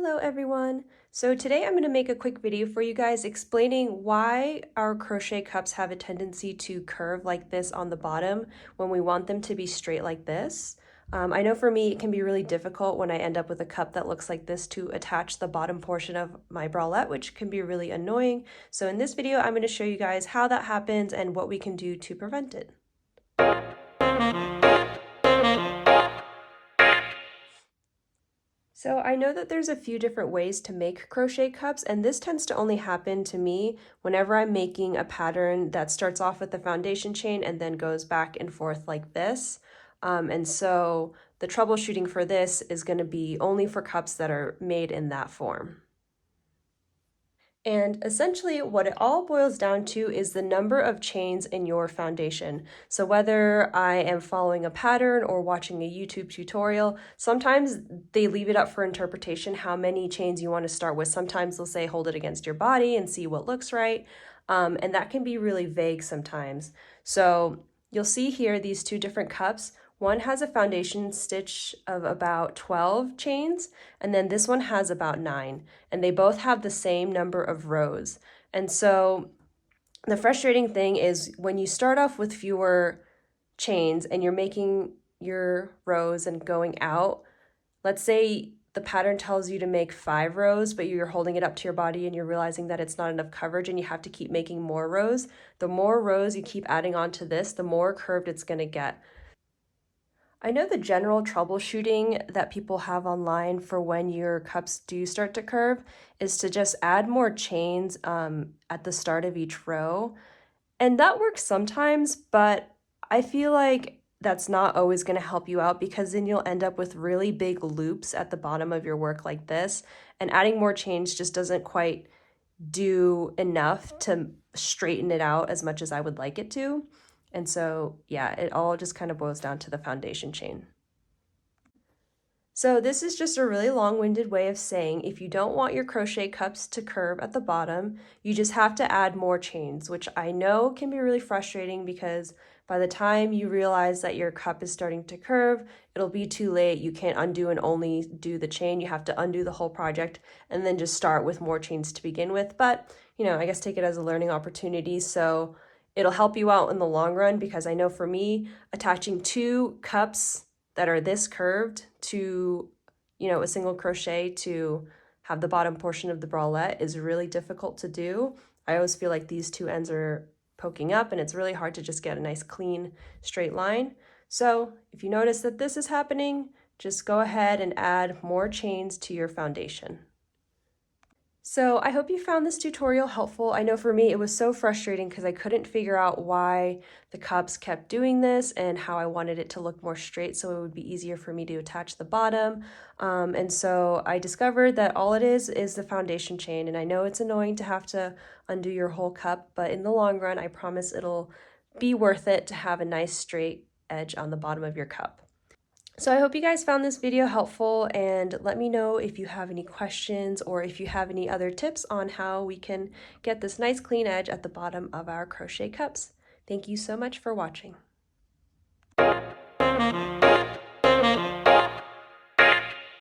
Hello everyone! So today I'm going to make a quick video for you guys explaining why our crochet cups have a tendency to curve like this on the bottom when we want them to be straight like this. I know for me it can be really difficult when I end up with a cup that looks like this to attach the bottom portion of my bralette, which can be really annoying. So in this video I'm going to show you guys how that happens and what we can do to prevent it. So I know that there's a few different ways to make crochet cups, and this tends to only happen to me whenever I'm making a pattern that starts off with the foundation chain and then goes back and forth like this. And so the troubleshooting for this is going to be only for cups that are made in that form. And essentially what it all boils down to is the number of chains in your foundation. So whether I am following a pattern or watching a YouTube tutorial, sometimes they leave it up for interpretation how many chains you want to start with. Sometimes they'll say hold it against your body and see what looks right. And that can be really vague sometimes. So you'll see here these two different cups. One has a foundation stitch of about 12 chains, and then this one has about 9, and they both have the same number of rows. And so the frustrating thing is when you start off with fewer chains and you're making your rows and going out, let's say the pattern tells you to make 5 rows, but you're holding it up to your body and you're realizing that it's not enough coverage and you have to keep making more rows. The more rows you keep adding on to this, the more curved it's going to get. I know the general troubleshooting that people have online for when your cups do start to curve is to just add more chains at the start of each row. And that works sometimes, but I feel like that's not always going to help you out because then you'll end up with really big loops at the bottom of your work like this. And adding more chains just doesn't quite do enough to straighten it out as much as I would like it to. And so, yeah, it all just kind of boils down to the foundation chain. So this is just a really long-winded way of saying if you don't want your crochet cups to curve at the bottom, you just have to add more chains, which I know can be really frustrating because by the time you realize that your cup is starting to curve, it'll be too late. You can't undo and only do the chain. You have to undo the whole project and then just start with more chains to begin with. But, you know, I guess take it as a learning opportunity. So it'll help you out in the long run because I know for me, attaching 2 cups that are this curved to, you know, a single crochet to have the bottom portion of the bralette is really difficult to do. I always feel like these 2 ends are poking up and it's really hard to just get a nice clean straight line. So if you notice that this is happening, just go ahead and add more chains to your foundation. So I hope you found this tutorial helpful. I know for me it was so frustrating because I couldn't figure out why the cups kept doing this and how I wanted it to look more straight so it would be easier for me to attach the bottom. And so I discovered that all it is the foundation chain, and I know it's annoying to have to undo your whole cup, but in the long run I promise it'll be worth it to have a nice straight edge on the bottom of your cup. So I hope you guys found this video helpful, and let me know if you have any questions or if you have any other tips on how we can get this nice clean edge at the bottom of our crochet cups. Thank you so much for watching.